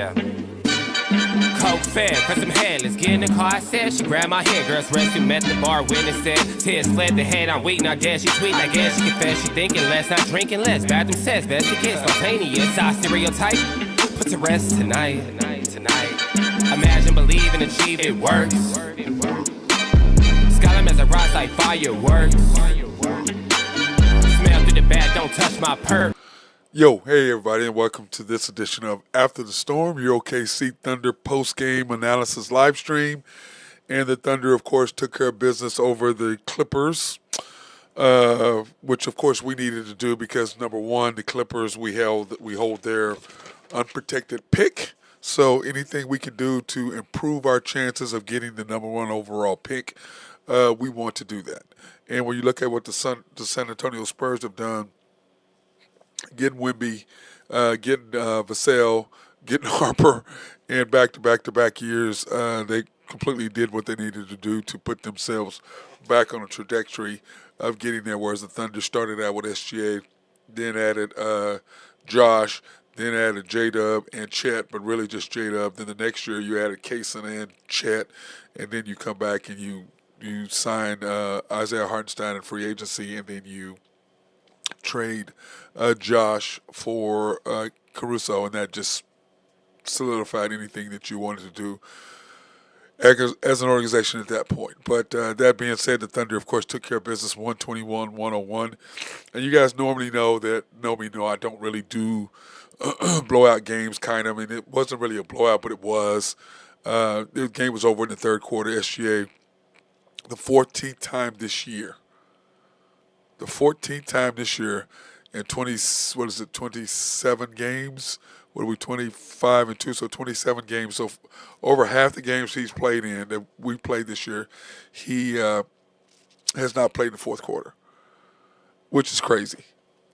Yeah. Coke fed, cause I'm headless. Get in the car, I said. She grabbed my hand. Girls rescue, met the bar, witness said. Tears fled the head, I'm weak, now guess she tweet. I guess she confess, she thinking less, not drinking less. Bathroom says, best it gets, spontaneous. Our stereotype, put to rest tonight. Imagine, believe, and achieve, it works. Skyline as a rise like fireworks. Smell through the bag, don't touch my perk. Yo, hey everybody, and welcome to this edition of After the Storm, your OKC Thunder post-game analysis live stream. And the Thunder, of course, took care of business over the Clippers, which, of course, we needed to do because, number one, the Clippers, we hold their unprotected pick. So anything we can do to improve our chances of getting the number one overall pick, we want to do that. And when you look at what the San Antonio Spurs have done, getting Wemby, getting Vassell, getting Harper, and back-to-back years, they completely did what they needed to do to put themselves back on a trajectory of getting there, whereas the Thunder started out with SGA, then added Josh, then added J-Dub and Chet, but really just J-Dub. Then the next year you added Kaysen and Chet, and then you come back and you sign Isaiah Hartenstein in free agency, and then you trade Josh for Caruso, and that just solidified anything that you wanted to do as an organization at that point. But that being said, the Thunder, of course, took care of business 121-101. And you guys know me know I don't really do blowout games, kind of. I mean, it wasn't really a blowout, but it was. The game was over in the third quarter. SGA, the 14th time this year. The 14th time this year in 27 games? What are we, 25-2, so 27 games. So over half the games he's played in that we played this year, he has not played in the fourth quarter, which is crazy.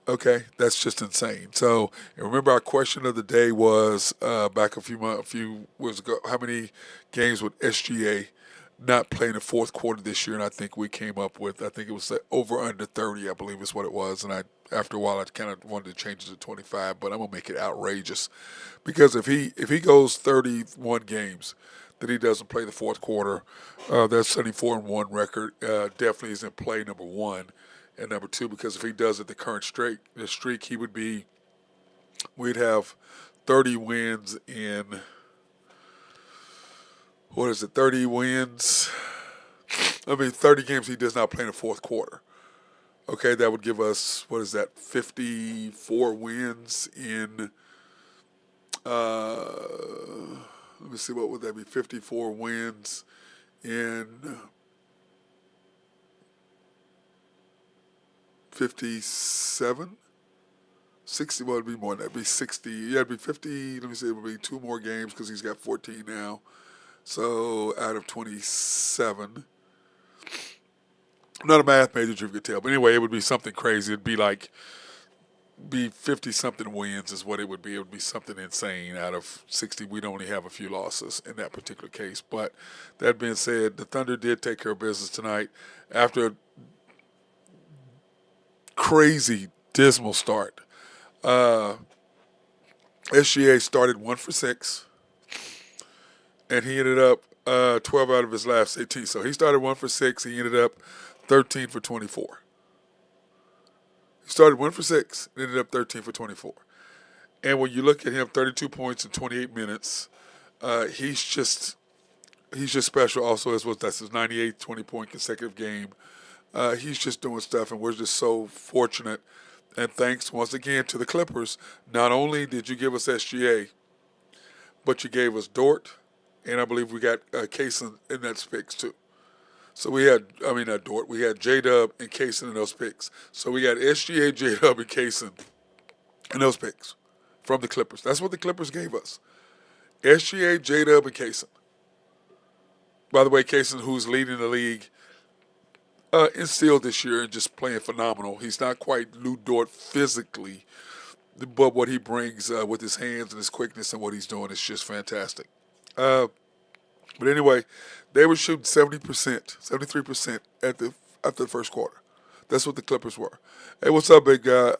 Okay, that's just insane. So, and remember our question of the day was back a few weeks ago, how many games would SGA not playing the fourth quarter this year, and I think we came up with, I think it was over under 30, I believe is what it was, and after a while I kind of wanted to change it to 25, but I'm going to make it outrageous, because if he goes 31 games that he doesn't play the fourth quarter, that 74-1 record definitely is in play, number one, and number two, because if he does it the current streak, we'd have 30 wins in 30 wins? 30 games he does not play in the fourth quarter. Okay, that would give us, 54 wins in, let me see, what would that be? 54 wins in 57? 60, well, it'd be more than that. It'd be 60. Yeah, it'd be 50. Let me see, it would be two more games because he's got 14 now. So out of 27, I'm not a math major, if you could tell. But anyway, it would be something crazy. It'd be 50-something wins is what it would be. It would be something insane. Out of 60, we'd only have a few losses in that particular case. But that being said, the Thunder did take care of business tonight after a crazy, dismal start. SGA started 1 for 6. And he ended up 12 out of his last 18. So he started 1 for 6. He ended up 13 for 24. He started 1 for 6 and ended up 13 for 24. And when you look at him, 32 points in 28 minutes, he's just special. Also, that's his 98th 20-point consecutive game. He's just doing stuff, and we're just so fortunate. And thanks once again to the Clippers. Not only did you give us SGA, but you gave us Dort. And I believe we got Kaysen in that picks too. So we had, not Dort, we had J-Dub and Kaysen in those picks. So we got SGA, J-Dub, and Kaysen in those picks from the Clippers. That's what the Clippers gave us. SGA, J-Dub, and Kaysen. By the way, Kaysen, who's leading the league in steal this year and just playing phenomenal. He's not quite Lou Dort physically, but what he brings with his hands and his quickness and what he's doing is just fantastic. But anyway, they were shooting 70%, 73% after the first quarter. That's what the Clippers were. Hey, what's up, big guy?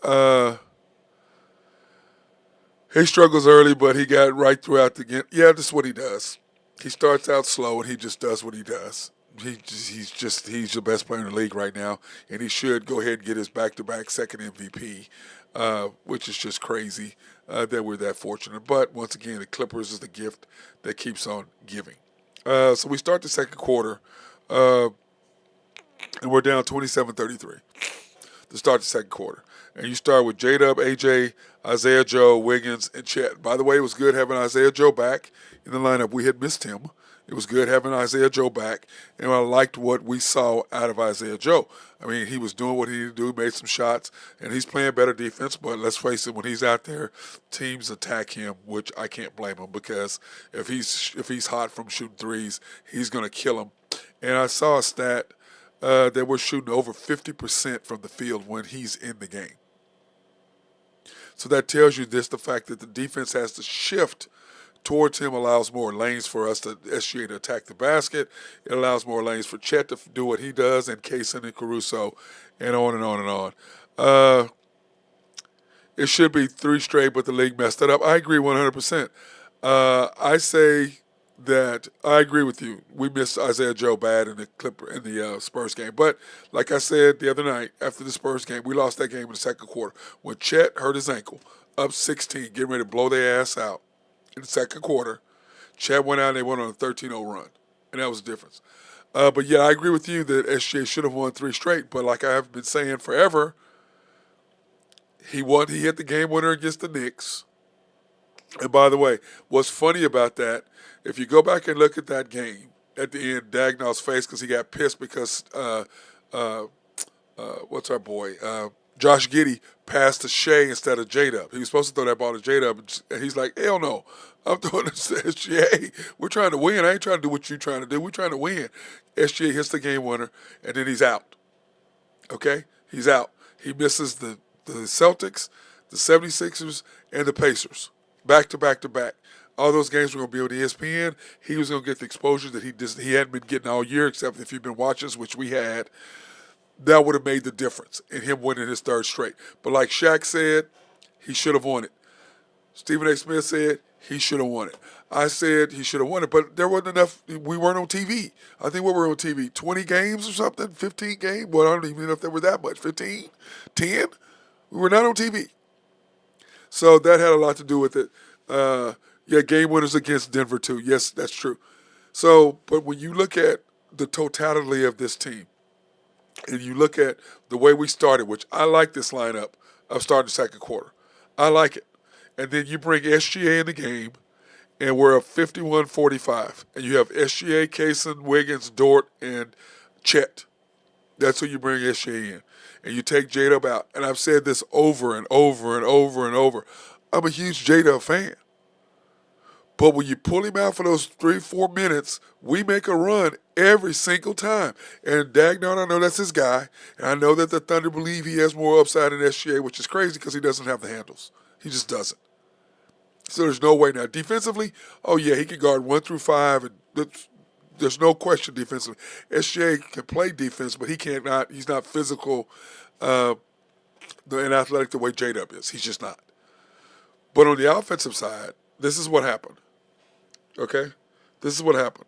He struggles early, but he got right throughout the game. Yeah, this is what he does. He starts out slow, and he just does what he does. He's the best player in the league right now, and he should go ahead and get his back-to-back second MVP, which is just crazy that we're that fortunate. But once again, the Clippers is the gift that keeps on giving. So we start the second quarter, and we're down 27-33 to start the second quarter. And you start with J-Dub, AJ, Isaiah Joe, Wiggins, and Chet. By the way, it was good having Isaiah Joe back in the lineup. We had missed him. It was good having Isaiah Joe back, and I liked what we saw out of Isaiah Joe. I mean, he was doing what he needed to do, made some shots, and he's playing better defense. But let's face it, when he's out there, teams attack him, which I can't blame him, because if he's hot from shooting threes, he's going to kill him. And I saw a stat that we're shooting over 50% from the field when he's in the game. So that tells you this, the fact that the defense has to shift towards him, allows more lanes for us to SGA to attack the basket. It allows more lanes for Chet to do what he does, and Kaysen and Caruso, and on and on and on. It should be 3 straight, but the league messed it up. I agree 100%. I say that I agree with you. We missed Isaiah Joe bad in the Spurs game. But like I said the other night after the Spurs game, we lost that game in the second quarter. When Chet hurt his ankle, up 16, getting ready to blow their ass out in the second quarter, Chet went out and they went on a 13-0 run. And that was the difference. But yeah, I agree with you that SGA should have won 3 straight. But like I have been saying forever, he hit the game winner against the Knicks. And by the way, what's funny about that, if you go back and look at that game, at the end, Dagnall's face, because he got pissed because, what's our boy? Josh Giddey passed to Shea instead of J-Dub. He was supposed to throw that ball to J-Dub, and he's like, hell no. I'm throwing this to SGA. We're trying to win. I ain't trying to do what you're trying to do. We're trying to win. SGA hits the game winner, and then he's out. Okay? He's out. He misses the Celtics, the 76ers, and the Pacers. Back to back to back. All those games were going to be on ESPN. He was going to get the exposure that he hadn't been getting all year, except if you've been watching us, which we had. That would have made the difference in him winning his 3rd straight. But like Shaq said, he should have won it. Stephen A. Smith said he should have won it. I said he should have won it, but there wasn't enough. We weren't on TV. I think we were on TV 20 games or something, 15 games. Well, I don't even know if there were that much. 15, 10. We were not on TV. So that had a lot to do with it. Yeah, game winners against Denver too. Yes, that's true. So, but when you look at the totality of this team, and you look at the way we started, which I like this lineup of starting the second quarter. I like it. And then you bring SGA in the game, and we're up 51-45. And you have SGA, Kaysen, Wiggins, Dort, and Chet. That's who you bring SGA in. And you take J-Dub out. And I've said this over and over and over and over. I'm a huge J-Dub fan. But when you pull him out for those 3-4 minutes, we make a run every single time. And Dagnall, I know that's his guy. And I know that the Thunder believe he has more upside in SGA, which is crazy because he doesn't have the handles. He just doesn't. So there's no way now. Defensively, oh yeah, he can guard 1 through 5. And there's no question defensively. SGA can play defense, but he's not physical and athletic the way J-Dub is. He's just not. But on the offensive side, this is what happened. Okay? This is what happened.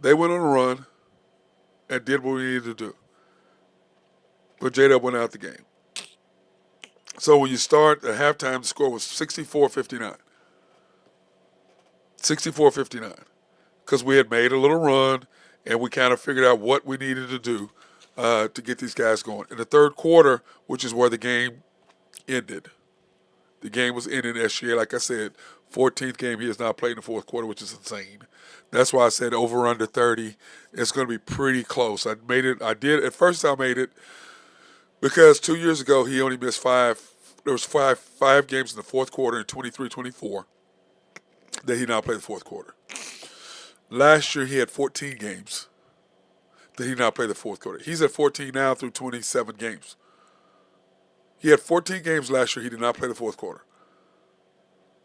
They went on a run and did what we needed to do. But J-Dub went out the game. So when you start at halftime, the score was 64-59. 64-59. Because we had made a little run and we kind of figured out what we needed to do to get these guys going. In the third quarter, which is where the game ended. The game was ending SGA, like I said, 14th game he has not played in the fourth quarter, which is insane. That's why I said over under 30. It's going to be pretty close. At first I made it because 2 years ago he only missed 5. There was five games in the fourth quarter in 23-24 that he did not play the fourth quarter. Last year he had 14 games that he did not play the fourth quarter. He's at 14 now through 27 games. He had 14 games last year. He did not play the fourth quarter.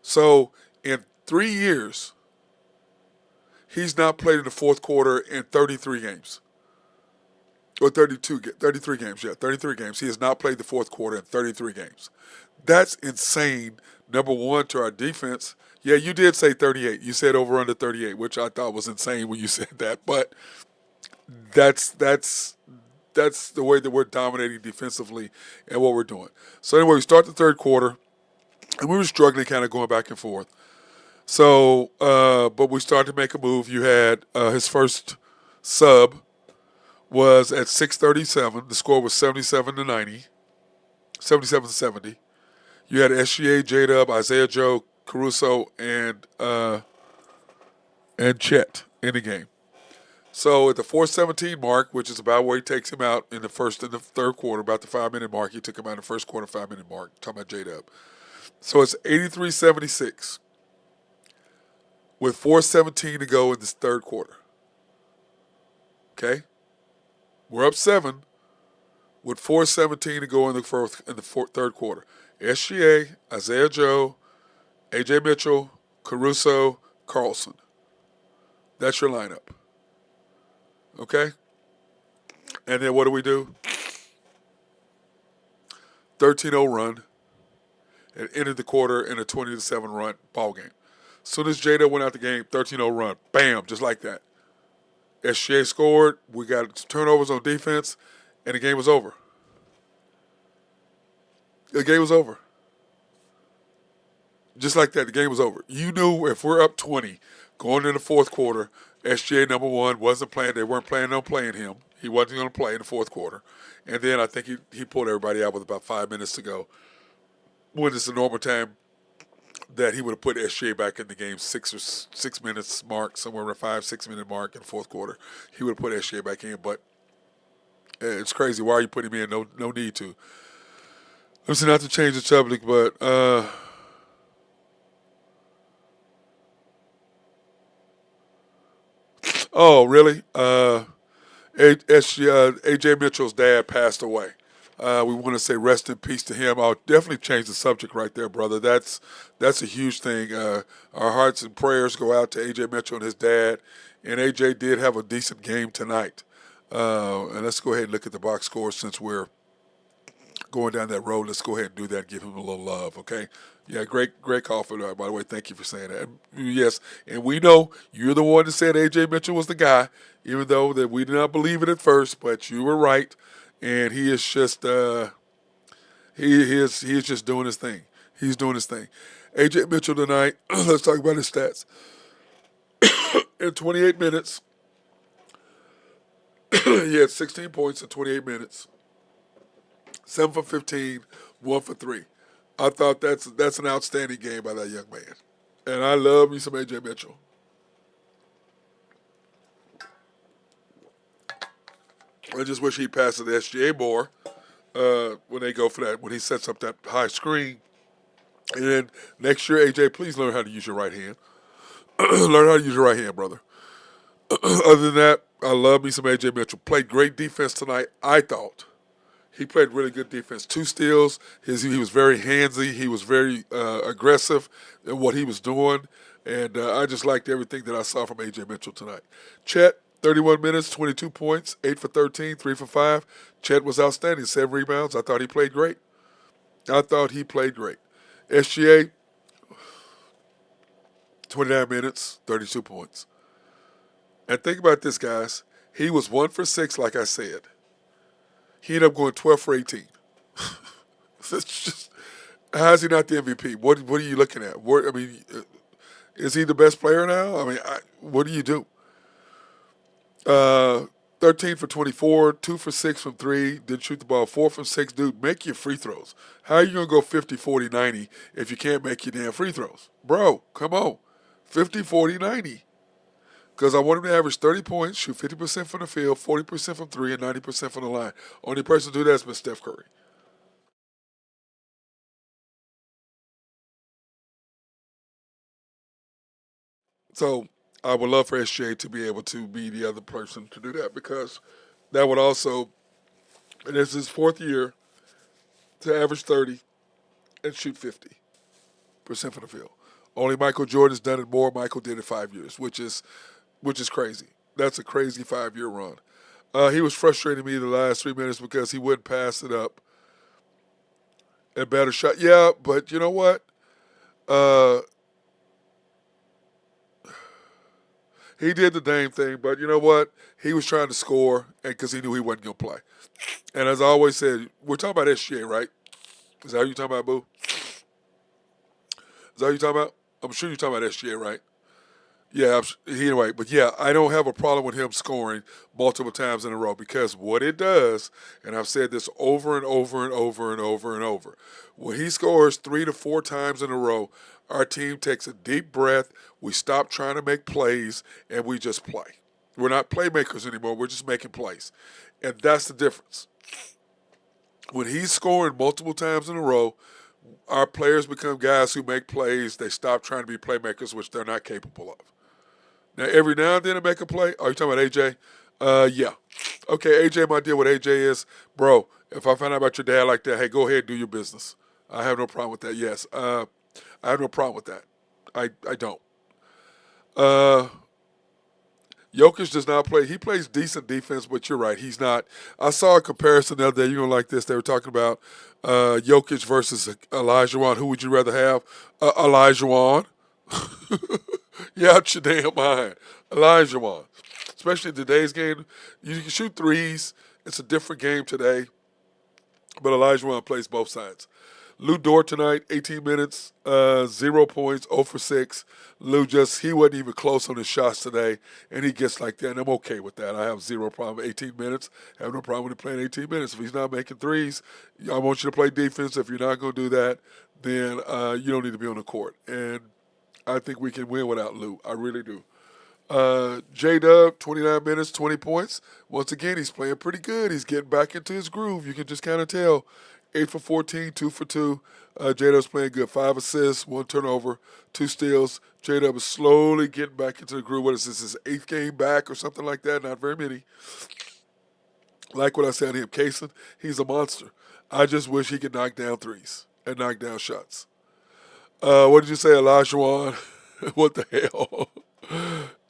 So in 3 years, he's not played in the fourth quarter in 33 games. Or 33 games, yeah, 33 games. He has not played the fourth quarter in 33 games. That's insane. Number one, to our defense. Yeah, you did say 38. You said over under 38, which I thought was insane when you said that. But that's that's that's the way that we're dominating defensively and what we're doing. So anyway, we start the third quarter, and we were struggling, kind of going back and forth. So, but we started to make a move. You had his first sub was at 6:37. The score was 77 to 90, 77 to 70. You had SGA, J-Dub, Isaiah Joe, Caruso, and Chet in the game. So at the 4:17 mark, which is about where he takes him out in the first and the third quarter, about the 5-minute mark, he took him out in the first quarter, 5-minute mark. Talking about J-Dub. So it's 83-76 with 4:17 to go in this third quarter. Okay, we're up 7 with 4:17 to go in the third quarter. SGA, Isaiah Joe, AJ Mitchell, Caruso, Carlson. That's your lineup. Okay? And then what do? 13-0 run. And ended the quarter in a 20-7 run ball game. As soon as Jada went out the game, 13-0 run. Bam, just like that. SGA scored. We got turnovers on defense. And the game was over. The game was over. Just like that, the game was over. You knew if we're up 20 going into the fourth quarter, SGA number one wasn't playing. They weren't planning on playing him. He wasn't going to play in the fourth quarter. And then I think he pulled everybody out with about 5 minutes to go. When it's the normal time that he would have put SGA back in the game, 6 minutes mark, somewhere around 5-6 minute mark in the fourth quarter. He would have put SGA back in, but it's crazy. Why are you putting him in? No need to. Listen, not to change the subject, but oh, really? AJ Mitchell's dad passed away. We want to say rest in peace to him. I'll definitely change the subject right there, brother. That's a huge thing. Our hearts and prayers go out to AJ Mitchell and his dad. And AJ did have a decent game tonight. And let's go ahead and look at the box score since we're going down that road. Let's go ahead and do that and give him a little love, okay? Yeah, great call for that, by the way. Thank you for saying that. Yes, and we know you're the one that said A.J. Mitchell was the guy, even though that we did not believe it at first, but you were right. And he is just he is just doing his thing. He's doing his thing. A.J. Mitchell tonight, let's talk about his stats. In 28 minutes, he had 16 points in 28 minutes. 7 for 15, 1 for 3. I thought that's an outstanding game by that young man. And I love me some A.J. Mitchell. I just wish he passed the SGA more when they go for that, when he sets up that high screen. And then next year, AJ, please learn how to use your right hand. Learn how to use your right hand, brother. Other than that, I love me some AJ Mitchell. Played great defense tonight, I thought. He played really good defense. 2 steals. He was very handsy. He was very aggressive in what he was doing. And I just liked everything that I saw from A.J. Mitchell tonight. Chet, 31 minutes, 22 points, 8 for 13, 3 for 5. Chet was outstanding, 7 rebounds. I thought he played great. SGA, 29 minutes, 32 points. And think about this, guys. He was 1 for 6, like I said. He ended up going 12 for 18. It's just, how is he not the MVP? What are you looking at? Is he the best player now? What do you do? 13 for 24, 2 for 6 from 3, didn't shoot the ball, 4 from 6. Dude, make your free throws. How are you going to go 50, 40, 90 if you can't make your damn free throws? Bro, come on. 50, 40, 90. Because I want him to average 30 points, shoot 50% from the field, 40% from 3, and 90% from the line. Only person to do that has been Steph Curry. So I would love for SJ to be able to be the other person to do that, because that would also, and it's his 4th year to average 30 and shoot 50% from the field. Only Michael Jordan's done it more. Michael did it 5 years, which is crazy. That's a crazy 5-year run. He was frustrating me the last 3 minutes because he wouldn't pass it up A better shot. Yeah, but you know what? Uh, he did the Dame thing, but you know what? He was trying to score, and because he knew he wasn't going to play. And as I always said, we're talking about SGA, right? Is that what you're talking about, Boo? Is that what you're talking about? I'm sure you're talking about SGA, right? Yeah, anyway, but yeah, I don't have a problem with him scoring multiple times in a row because what it does, and I've said this over and over and over and over and over, when he scores 3 to 4 times in a row, our team takes a deep breath, we stop trying to make plays, and we just play. We're not playmakers anymore, we're just making plays. And that's the difference. When he's scoring multiple times in a row, our players become guys who make plays. They stop trying to be playmakers, which they're not capable of. Now, every now and then to make a play. Are you talking about AJ? Yeah. Okay, AJ, my deal with AJ is, bro, if I find out about your dad like that, hey, go ahead and do your business. I have no problem with that, yes. I have no problem with that. I don't. Uh, Jokic does not play. He plays decent defense, but you're right. He's not. I saw a comparison the other day. You're going to like this. They were talking about Jokic versus Elijah Wan. Who would you rather have? Elijah Wan. You out your damn mind. Elijah Wan. Especially in today's game. You can shoot threes. It's a different game today. But Elijah Wan plays both sides. Lou Dort tonight, 18 minutes, 0 points, 0 for 6. He wasn't even close on his shots today, and he gets like that, and I'm okay with that. I have zero problem with 18 minutes. I have no problem with him playing 18 minutes. If he's not making threes, I want you to play defense. If you're not going to do that, then you don't need to be on the court. And I think we can win without Lou. I really do. J-Dub, 29 minutes, 20 points. Once again, he's playing pretty good. He's getting back into his groove. You can just kind of tell. 8 for 14, 2 for 2. J-Dub's playing good. 5 assists, 1 turnover, 2 steals. J-Dub is slowly getting back into the groove. What is this, his 8th game back or something like that? Not very many. Like what I said to him, Kaysen, he's a monster. I just wish he could knock down threes and knock down shots. What did you say, Elijah Wan? What the hell?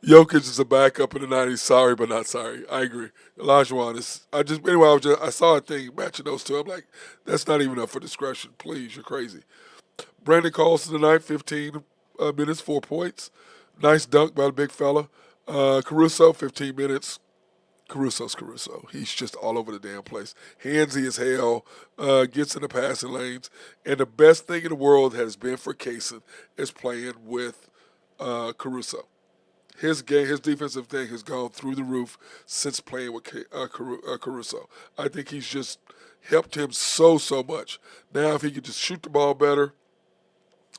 Jokic is a backup in the 90s. Sorry, but not sorry. I agree. Olajuwon is. I saw a thing matching those two. I'm like, that's not even up for discretion. Please, you're crazy. Brandon Carlson tonight, 15 minutes, 4 points. Nice dunk by the big fella. Caruso, 15 minutes. Caruso's Caruso. He's just all over the damn place. Handsy as hell. Gets in the passing lanes. And the best thing in the world has been for Kaysen is playing with Caruso. His game, his defensive thing has gone through the roof since playing with Caruso. I think he's just helped him so much. Now, if he could just shoot the ball better,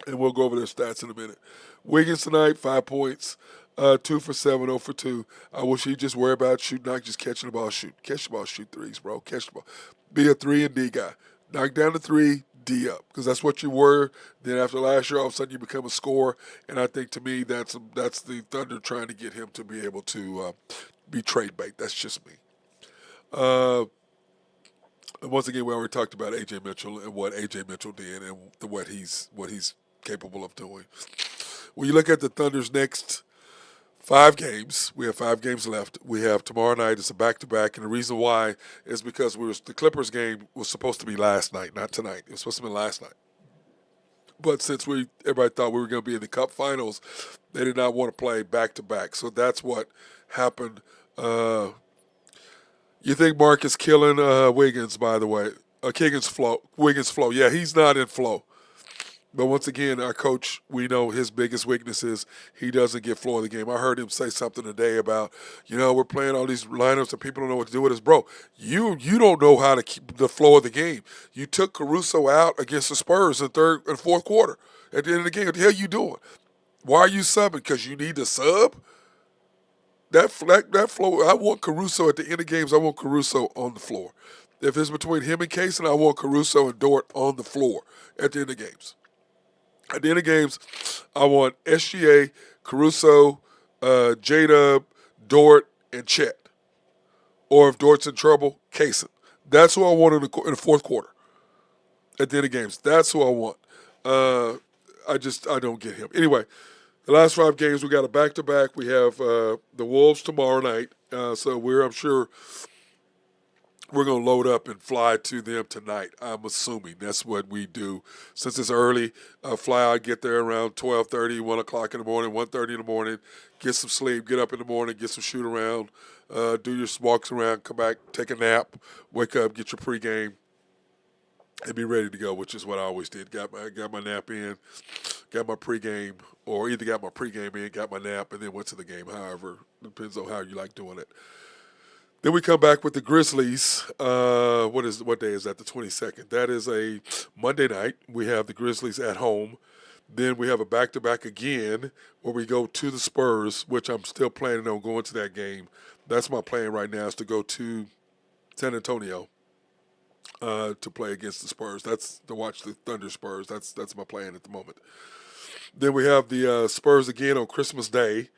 and we'll go over their stats in a minute. Wiggins tonight, 5 points, 2 for 7, 0 for 2. I wish he'd just worry about shooting, not just catching the ball, shoot. Catch the ball, shoot threes, bro. Catch the ball. Be a 3 and D guy. Knock down the 3, D up, because that's what you were. Then after last year, all of a sudden you become a scorer, and I think to me that's the Thunder trying to get him to be able to be trade bait. That's just me. Once again, we already talked about A.J. Mitchell and what A.J. Mitchell did and what he's capable of doing. When you look at the Thunder's next 5 games, we have 5 games left. We have tomorrow night. It's a back-to-back, and the reason why is because the Clippers game was supposed to be last night, not tonight. It was supposed to be last night. But since everybody thought we were going to be in the Cup Finals, they did not want to play back-to-back. So that's what happened. You think Mark is killing Wiggins, by the way. Wiggins flow. Yeah, he's not in flow. But once again, our coach, we know his biggest weakness is he doesn't get flow in the game. I heard him say something today about, we're playing all these lineups and people don't know what to do with us. Bro, you don't know how to keep the flow of the game. You took Caruso out against the Spurs in the third and fourth quarter. At the end of the game, what the hell are you doing? Why are you subbing? Because you need to sub? That flow, I want Caruso at the end of games, I want Caruso on the floor. If it's between him and Kaysen, I want Caruso and Dort on the floor at the end of games. At the end of games, I want SGA, Caruso, J-Dub, Dort, and Chet. Or if Dort's in trouble, Kaysen. That's who I want in the fourth quarter. At the end of games, that's who I want. I don't get him. Anyway, the last 5 games, we got a back-to-back. We have the Wolves tomorrow night. So I'm sure we're going to load up and fly to them tonight. I'm assuming that's what we do. Since it's early, fly out, get there around 12:30, 1 o'clock in the morning, 1:30 in the morning, get some sleep, get up in the morning, get some shoot around, do your walks around, come back, take a nap, wake up, get your pregame, and be ready to go, which is what I always did. Got my nap in, got my pregame, or either got my pregame in, got my nap, and then went to the game. However, depends on how you like doing it. Then we come back with the Grizzlies. What day is that? The 22nd. That is a Monday night. We have the Grizzlies at home. Then we have a back-to-back again where we go to the Spurs, which I'm still planning on going to that game. That's my plan right now, is to go to San Antonio to play against the Spurs. That's to watch the Thunder Spurs. That's my plan at the moment. Then we have the Spurs again on Christmas Day.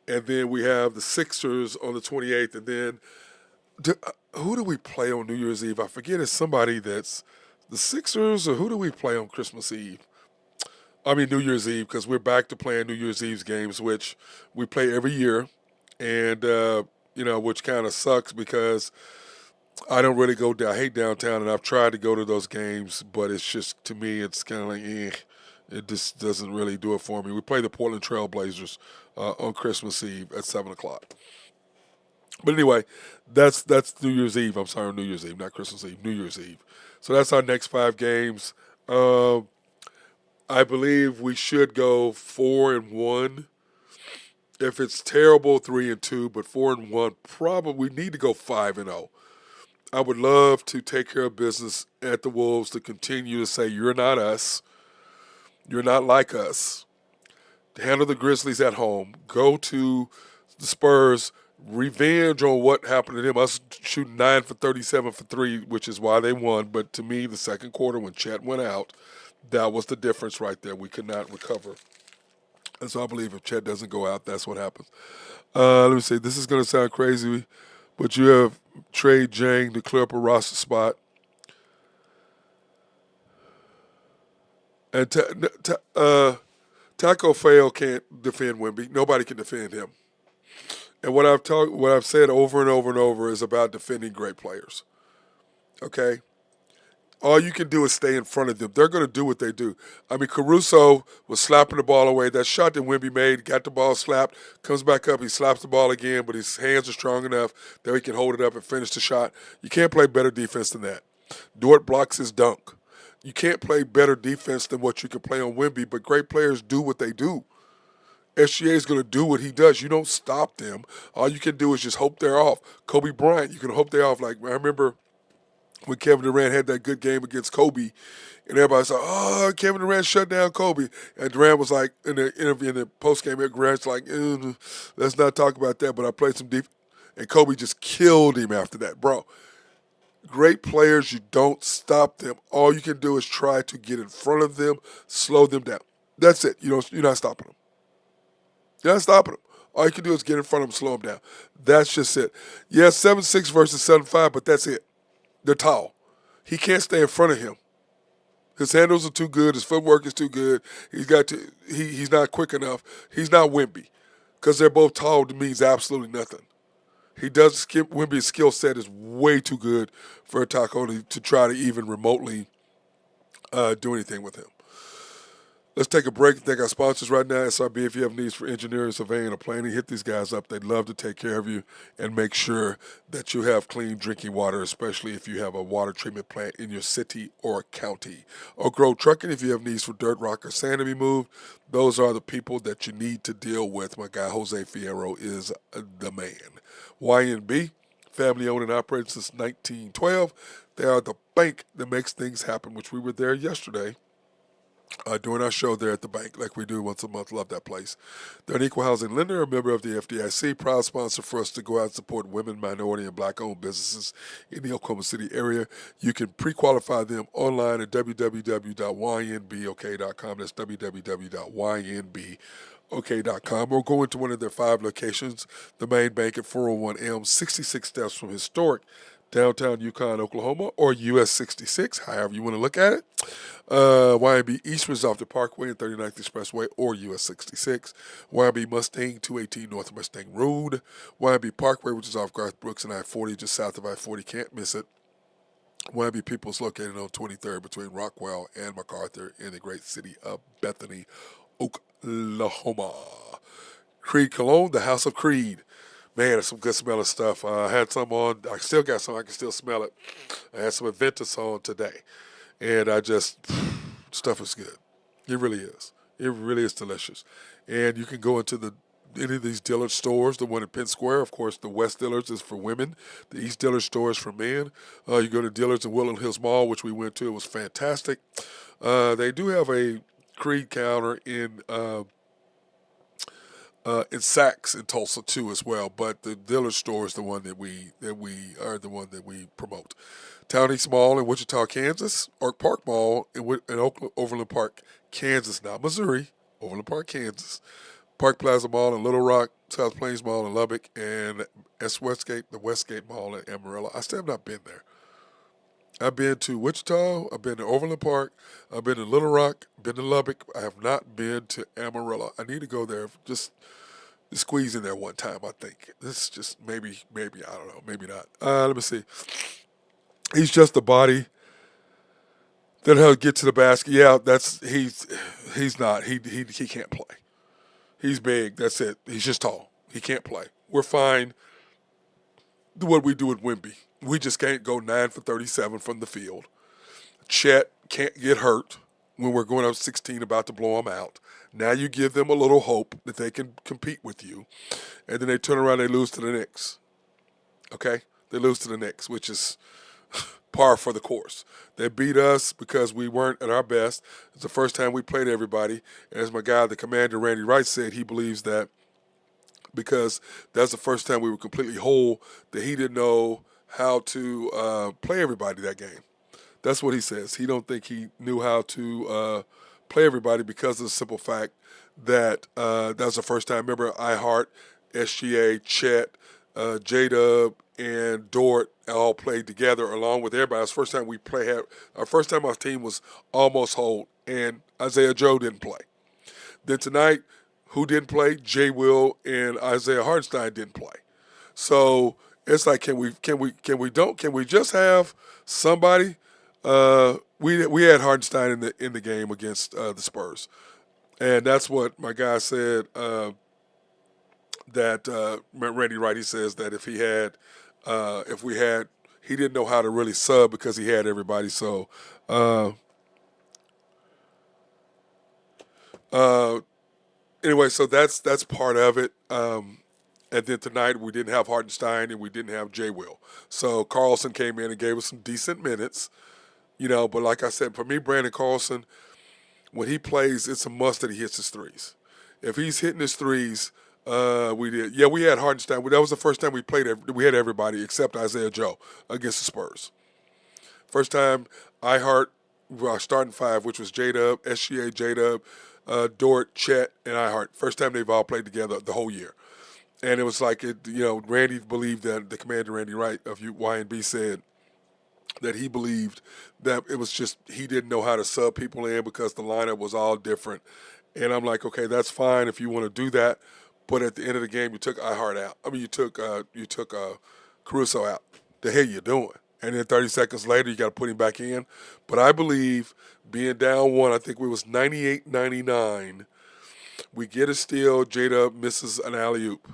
And then we have the Sixers on the 28th. And then who do we play on New Year's Eve? I forget, it's somebody that's the Sixers, or who do we play on Christmas Eve? I mean New Year's Eve, because we're back to playing New Year's Eve's games, which we play every year. And, which kind of sucks because I don't really go down. I hate downtown, and I've tried to go to those games, but it's just, to me, it's kind of like, It just doesn't really do it for me. We play the Portland Trail Blazers on Christmas Eve at 7 o'clock. But anyway, that's New Year's Eve. I'm sorry, New Year's Eve, not Christmas Eve, New Year's Eve. So that's our next 5 games. I believe we should go 4-1. If it's terrible, 3-2, but 4-1, probably we need to go 5-0. I would love to take care of business at the Wolves, to continue to say, you're not us. You're not like us. Handle the Grizzlies at home. Go to the Spurs. Revenge on what happened to them. Us shooting 9 for 37 for 3, which is why they won. But to me, the second quarter when Chet went out, that was the difference right there. We could not recover. And so I believe if Chet doesn't go out, that's what happens. Let me see. This is going to sound crazy, but you have Trey Jang to clear up a roster spot. And Taco Fail can't defend Wemby. Nobody can defend him. And what I've said over and over and over is about defending great players. Okay? All you can do is stay in front of them. They're going to do what they do. I mean, Caruso was slapping the ball away. That shot that Wemby made, got the ball slapped, comes back up, he slaps the ball again, but his hands are strong enough that he can hold it up and finish the shot. You can't play better defense than that. Dort blocks his dunk. You can't play better defense than what you can play on Wemby, but great players do what they do. SGA is going to do what he does. You don't stop them. All you can do is just hope they're off. Kobe Bryant, you can hope they're off. Like, I remember when Kevin Durant had that good game against Kobe, and everybody's like, oh, Kevin Durant shut down Kobe. And Durant was like, in the interview, in the postgame, Durant's like, let's not talk about that, but I played some deep. And Kobe just killed him after that. Bro, great players, you don't stop them. All you can do is try to get in front of them, slow them down. That's it. You're not stopping them. You're not stopping them. All you can do is get in front of them, slow them down. That's just it. Yeah, 7'6" versus 7'5", but that's it. They're tall. He can't stay in front of him. His handles are too good. His footwork is too good. He's not quick enough. He's not Wemby. Because they're both tall means absolutely nothing. Wemby's skill set is way too good for a Taco to try to even remotely do anything with him. Let's take a break and thank our sponsors right now. SRB, if you have needs for engineering, surveying, or planning, hit these guys up. They'd love to take care of you and make sure that you have clean drinking water, especially if you have a water treatment plant in your city or county. Oak Road Trucking, if you have needs for dirt, rock, or sand to be moved, those are the people that you need to deal with. My guy, Jose Fierro, is the man. YNB, family owned and operated since 1912. They are the bank that makes things happen, which we were there yesterday. Doing our show there at the bank like we do once a month. Love that place. They're an equal housing lender, a member of the FDIC, proud sponsor for us to go out and support women, minority, and black-owned businesses in the Oklahoma City area. You can pre-qualify them online at www.ynbok.com. That's www.ynbok.com. Or go into one of their 5 locations, the main bank at 401 Elm, 66 steps from historic downtown Yukon, Oklahoma, or US 66, however you want to look at it. YB East was off the Parkway and 39th Expressway, or US 66. YB Mustang, 218 North Mustang Road. YB Parkway, which is off Garth Brooks and I-40, just south of I-40, can't miss it. YB People's located on 23rd between Rockwell and MacArthur in the great city of Bethany, Oklahoma. Creed Cologne, the House of Creed. Man, it's some good smelling stuff. I had some on. I still got some. I can still smell it. I had some Aventus on today. And stuff is good. It really is. It really is delicious. And you can go into any of these Dillard stores. The one at Penn Square, of course, the West Dillard's is for women. The East Dillard store is for men. You go to Dillard's in Woodland Hills Mall, which we went to. It was fantastic. They do have a Creed counter in Saks in Tulsa too as well, but the Dillard store is the one that we promote. Town East Mall in Wichita, Kansas. Oak Park Mall in Overland Park, Kansas, not Missouri. Overland Park, Kansas. Park Plaza Mall in Little Rock. South Plains Mall in Lubbock, and the Westgate Mall in Amarillo. I still have not been there. I've been to Wichita, I've been to Overland Park, I've been to Little Rock, been to Lubbock. I have not been to Amarillo. I need to go there, just squeeze in there one time, I think. This is just maybe, I don't know, maybe not. Let me see. He's just a body. Then he'll get to the basket. Yeah, he's not. He can't play. He's big, that's it. He's just tall. He can't play. We're fine. Do what we do at Wemby. We just can't go 9 for 37 from the field. Chet can't get hurt when we're going up 16, about to blow them out. Now you give them a little hope that they can compete with you. And then they turn around and they lose to the Knicks. Okay? They lose to the Knicks, which is par for the course. They beat us because we weren't at our best. It's the first time we played everybody. And as my guy, the commander, Randy Wright, said, he believes that because that's the first time we were completely whole, that he didn't know how to play everybody that game. That's what he says. He don't think he knew how to play everybody because of the simple fact that that was the first time. Remember, iHeart, SGA, Chet, J-Dub, and Dort all played together along with everybody. It was the first time our first time our team was almost whole, and Isaiah Joe didn't play. Then tonight, who didn't play? Jay Will and Isaiah Hartenstein didn't play. So it's like, can we just have somebody? We had Hartenstein in the game against the Spurs, and that's what my guy said. That Randy Wright, he says that if he didn't know how to really sub because he had everybody. So anyway, so that's part of it. And then tonight we didn't have Hartenstein and we didn't have Jay Will. So Carlson came in and gave us some decent minutes, but like I said, for me, Brandon Carlson, when he plays, it's a must that he hits his threes. If he's hitting his threes, we did. Yeah, we had Hartenstein. That was the first time we had everybody except Isaiah Joe against the Spurs. First time our starting five, which was J-Dub, SGA, J-Dub, Dort, Chet, and iHeart. First time they've all played together the whole year. And it was like, Randy believed that the commander, Randy Wright of YNB, said that he believed that it was just he didn't know how to sub people in because the lineup was all different. And I'm like, okay, that's fine if you want to do that. But at the end of the game, you took iHeart out. I mean, you took Caruso out. The hell you doing? And then 30 seconds later, you got to put him back in. But I believe being down one, I think we was 98-99. We get a steal. J-Dub misses an alley-oop.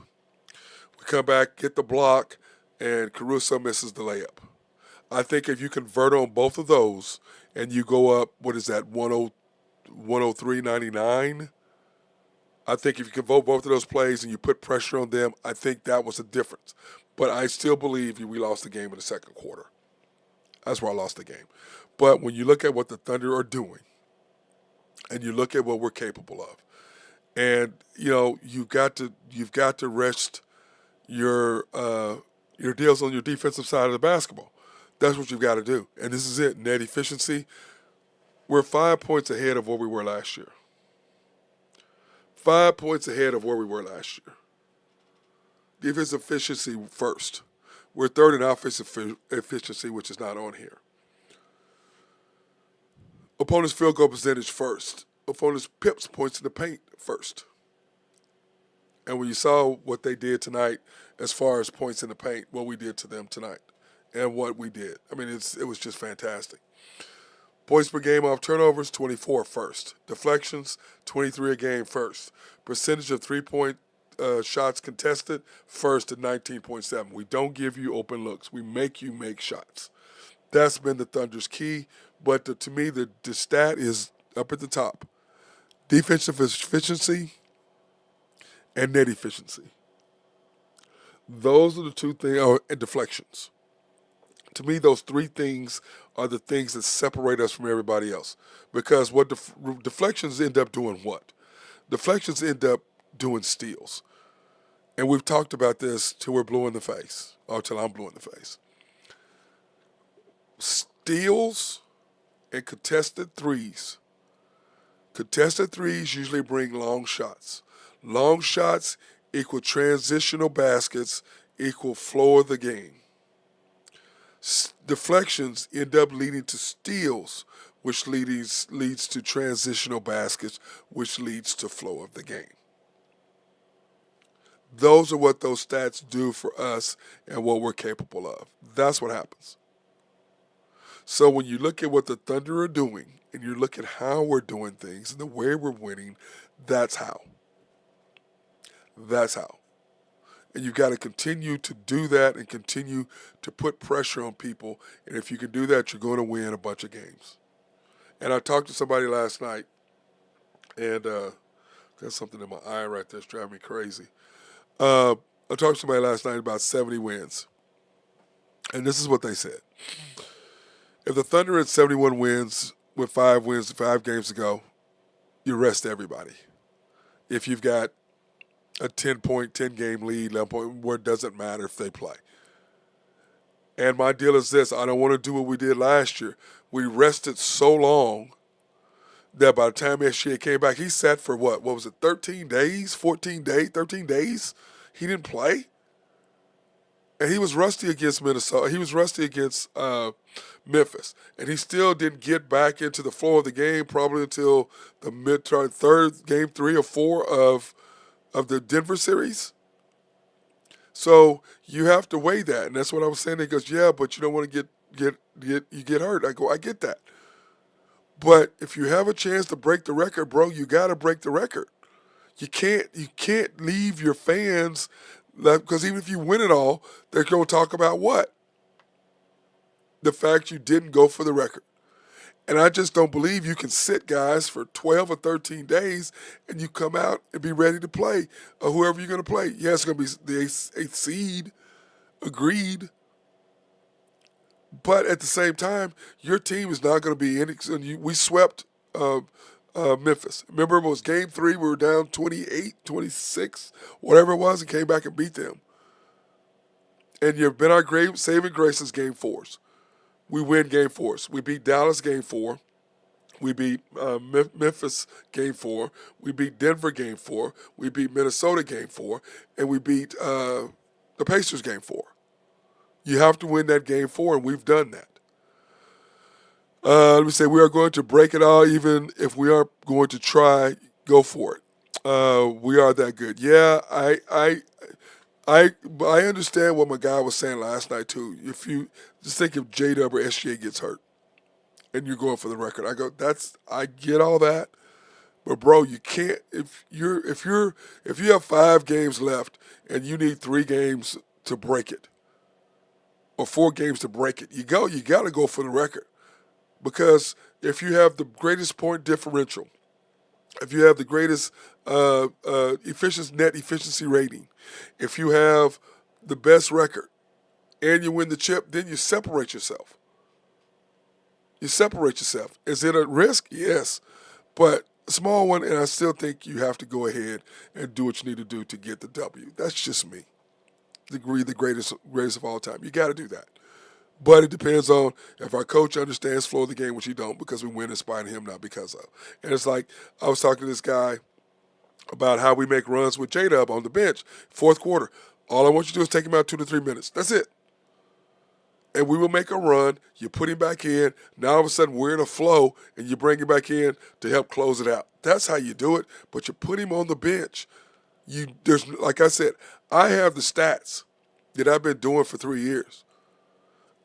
We come back, get the block, and Caruso misses the layup. I think if you convert on both of those and you go up, 103-99, I think if you convert both of those plays and you put pressure on them, I think that was the difference. But I still believe we lost the game in the second quarter. That's where I lost the game. But when you look at what the Thunder are doing and you look at what we're capable of, and you've got to rest your deals on your defensive side of the basketball. That's what you've got to do. And this is it. Net efficiency, we're 5 points ahead of where we were last year. 5 points ahead of where we were last year. Defensive efficiency first. We're third in offensive efficiency, which is not on here. Opponent's field goal percentage first. Opponent's pips, points in the paint, first. And when you saw what they did tonight as far as points in the paint, what we did to them tonight and what we did, I mean, it was just fantastic. Points per game off turnovers, 24 first. Deflections, 23 a game first. Percentage of three-point shots contested, first at 19.7. We don't give you open looks. We make you make shots. That's been the Thunder's key. But to me, the stat is up at the top. Defensive efficiency and net efficiency. Those are the two things, and deflections. To me, those three things are the things that separate us from everybody else. Because what deflections end up doing what? Deflections end up doing steals. And we've talked about this till we're blue in the face, or till I'm blue in the face. Steals and contested threes. Contested threes usually bring long shots. Long shots equal transitional baskets equal flow of the game. Deflections end up leading to steals, which leads to transitional baskets, which leads to flow of the game. Those are what those stats do for us and what we're capable of. That's what happens. So when you look at what the Thunder are doing and you look at how we're doing things and the way we're winning, that's how. That's how. And you've got to continue to do that and continue to put pressure on people. And if you can do that, you're going to win a bunch of games. And I talked to somebody last night, and got something in my eye right there that's driving me crazy. I talked to somebody last night about 70 wins. And this is what they said. If the Thunder had 71 wins with 5 games to go, you rest everybody. If you've got a 10-game lead, 11 point, where it doesn't matter if they play. And my deal is this: I don't want to do what we did last year. We rested so long that by the time SGA came back, he sat for what was it, 13 days, 14 days, 13 days? He didn't play. And he was rusty against Minnesota. He was rusty against Memphis. And he still didn't get back into the flow of the game probably until the third, game 3 or 4 of the Denver series. So you have to weigh that. And that's what I was saying. He goes, yeah, but you don't want to get hurt. I go, I get that. But if you have a chance to break the record, bro, you got to break the record. You can't leave your fans, because even if you win it all, they're going to talk about what? The fact you didn't go for the record. And I just don't believe you can sit guys for 12 or 13 days and you come out and be ready to play, or whoever you're going to play. Yeah, it's going to be the 8th seed, agreed. But at the same time, your team is not going to be in. We swept Memphis. Remember, it was game 3. We were down 28, 26, whatever it was, and came back and beat them. And you've been our saving grace is game 4s. We win game 4s. We beat Dallas game 4. We beat Memphis game 4. We beat Denver game 4. We beat Minnesota game 4. And we beat the Pacers game 4. You have to win that game 4, and we've done that. Let me say, we are going to break it all, even if we aren't going to try, go for it. We are that good. Yeah, I understand what my guy was saying last night, too. If you just think if J-Dub or SGA gets hurt and you're going for the record, I get all that. But bro, you can't, if you have 5 games left and you need 3 games to break it, or 4 games to break it, you got to go for the record. Because if you have the greatest point differential, if you have the greatest net efficiency rating, if you have the best record and you win the chip, then you separate yourself. You separate yourself. Is it a risk? Yes. But a small one, and I still think you have to go ahead and do what you need to do to get the W. That's just me. The greatest of all time. You got to do that. But it depends on if our coach understands flow of the game, which he don't, because we win in spite of him, not because of. And it's like I was talking to this guy about how we make runs with J-Dub on the bench, 4th quarter. All I want you to do is take him out 2 to 3 minutes. That's it. and we will make a run. You put him back in. Now all of a sudden we're in a flow, and you bring him back in to help close it out. That's how you do it. But you put him on the bench. There's like I said, I have the stats that I've been doing for 3 years.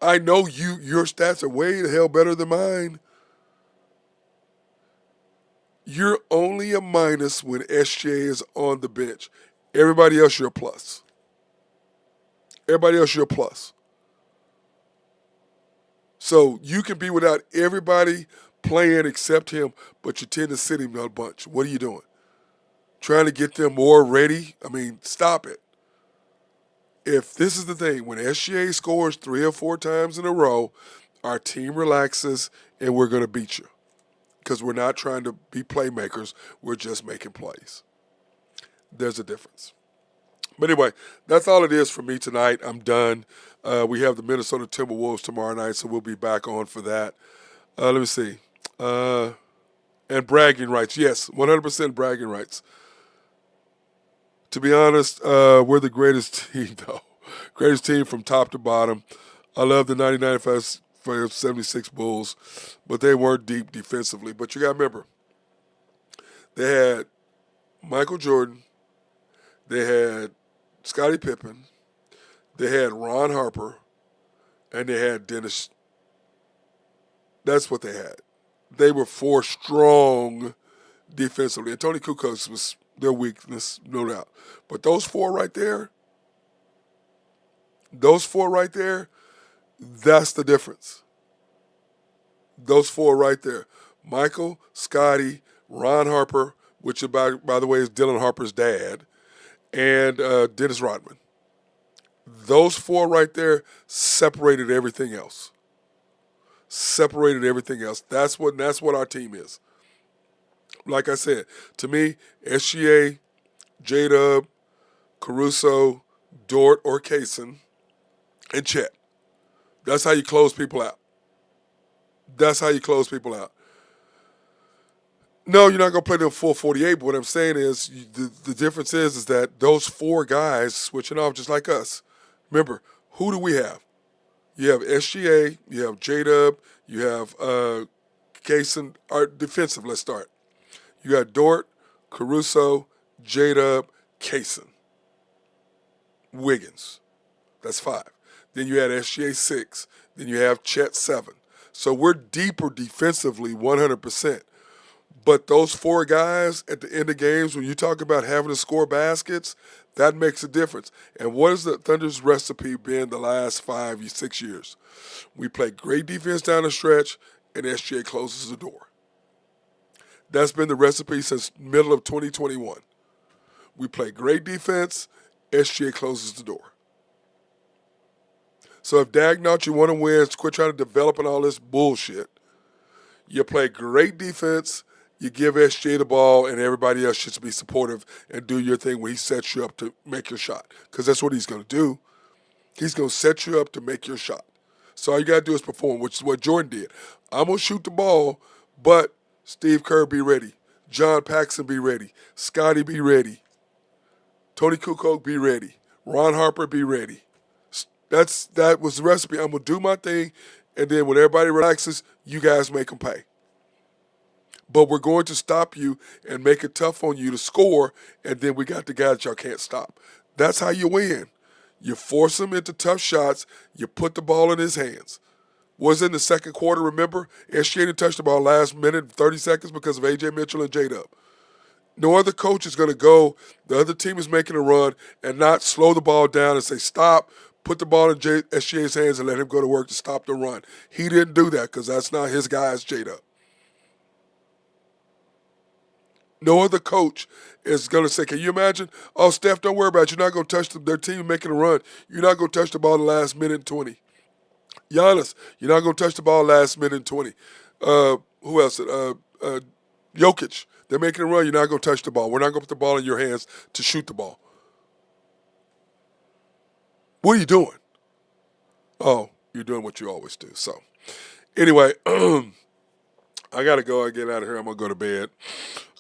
I know your stats are way the hell better than mine. You're only a minus when SJ is on the bench. Everybody else, you're a plus. Everybody else, you're a plus. So you can be without everybody playing except him, but you tend to sit him a bunch. What are you doing? Trying to get them more ready? I mean, stop it. If this is the thing, when SGA scores 3 or 4 times in a row, our team relaxes and we're going to beat you. Because we're not trying to be playmakers. We're just making plays. There's a difference. But anyway, that's all it is for me tonight. I'm done. We have the Minnesota Timberwolves tomorrow night, so we'll be back on for that. Let me see. And bragging rights. Yes, 100% bragging rights. To be honest, we're the greatest team, though. Greatest team from top to bottom. I love the 1995-76 Bulls, but they weren't deep defensively. But you got to remember, they had Michael Jordan, they had Scottie Pippen, they had Ron Harper, and they had Dennis. That's what they had. They were 4 strong defensively. And Tony Kukoc was their weakness, no doubt. But those 4 right there, that's the difference. Those 4 right there. Michael, Scottie, Ron Harper, which by the way is Dylan Harper's dad, and Dennis Rodman. Those 4 right there separated everything else. That's what our team is. Like I said, to me, SGA, J-Dub, Caruso, Dort, or Kaysen, and Chet. That's how you close people out. No, you're not going to play them full 48, but what I'm saying is the difference is that those 4 guys switching off just like us. Remember, who do we have? You have SGA, you have J-Dub, you have Kaysen, or defensive, let's start. You got Dort, Caruso, J-Dub, Kaysen, Wiggins. That's 5. Then you had SGA 6. Then you have Chet 7. So we're deeper defensively 100%. But those 4 guys at the end of games, when you talk about having to score baskets, that makes a difference. And what has the Thunder's recipe been the last 5, 6 years? We play great defense down the stretch, and SGA closes the door. That's been the recipe since middle of 2021. We play great defense, SGA closes the door. So if Dagnall, you want to win, quit trying to develop and all this bullshit. You play great defense, you give SGA the ball, and everybody else should be supportive and do your thing when he sets you up to make your shot. Because that's what he's going to do. He's going to set you up to make your shot. So all you got to do is perform, which is what Jordan did. I'm going to shoot the ball, but Steve Kerr be ready. John Paxson be ready. Scottie be ready. Tony Kukoc be ready. Ron Harper be ready. That was the recipe. I'm going to do my thing, and then when everybody relaxes, you guys make them pay. But we're going to stop you and make it tough on you to score, and then we got the guy that y'all can't stop. That's how you win. You force him into tough shots. You put the ball in his hands. Was in the second quarter, remember? SGA didn't touch the ball last minute, 30 seconds because of A.J. Mitchell and J-Dub. No other coach is going to go, the other team is making a run, and not slow the ball down and say, stop, put the ball in SGA's hands and let him go to work to stop the run. He didn't do that because that's not his guy, it's J-Dub. No other coach is going to say, can you imagine? Oh, Steph, don't worry about it. You're not going to touch their team making a run. You're not going to touch the ball in the last minute and 20. Giannis, you're not going to touch the ball last minute and 20. Who else? Jokic, they're making a run. You're not going to touch the ball. We're not going to put the ball in your hands to shoot the ball. What are you doing? Oh, you're doing what you always do. So, anyway, I got to go. I get out of here. I'm going to go to bed.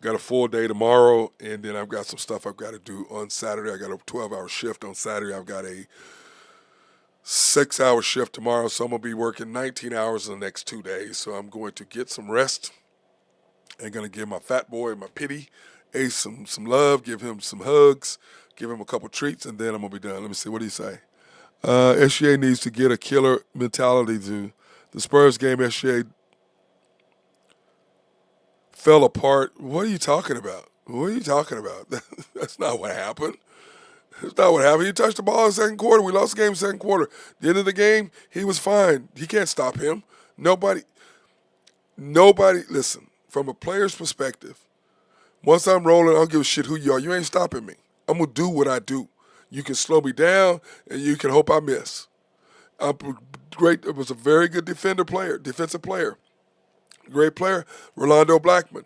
Got a full day tomorrow, and then I've got some stuff I've got to do on Saturday. I got a 12-hour shift on Saturday. I've got a 6-hour shift tomorrow, so I'm going to be working 19 hours in the next 2 days. So I'm going to get some rest and going to give my fat boy, my pity, Ace some love, give him some hugs, give him a couple treats, and then I'm going to be done. Let me see. What do you say? SGA needs to get a killer mentality to the Spurs game. SGA fell apart. What are you talking about? What are you talking about? That's not what happened. That's not what happened. He touched the ball in the second quarter. We lost the game in the second quarter. The end of the game, he was fine. He can't stop him. Nobody, listen, from a player's perspective, once I'm rolling, I don't give a shit who you are. You ain't stopping me. I'm going to do what I do. You can slow me down, and you can hope I miss. I'm great. It was a very good defensive player. Great player, Rolando Blackman.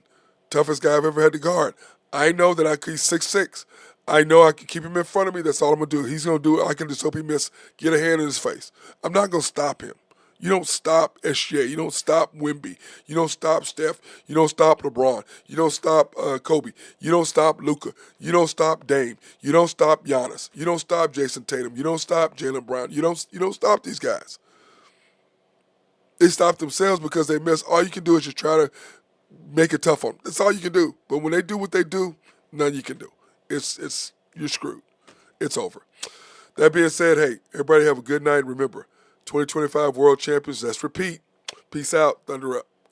Toughest guy I've ever had to guard. I know that he's 6'6". I know I can keep him in front of me. That's all I'm going to do. He's going to do it. I can just hope he miss, get a hand in his face. I'm not going to stop him. You don't stop SGA. You don't stop Wemby. You don't stop Steph. You don't stop LeBron. You don't stop Kobe. You don't stop Luka. You don't stop Dame. You don't stop Giannis. You don't stop Jason Tatum. You don't stop Jaylen Brown. You don't stop these guys. They stop themselves because they miss. All you can do is just try to make it tough on them. That's all you can do. But when they do what they do, nothing you can do. You're screwed. It's over. That being said, hey, everybody have a good night. Remember, 2025 World Champions. Let's repeat. Peace out. Thunder up.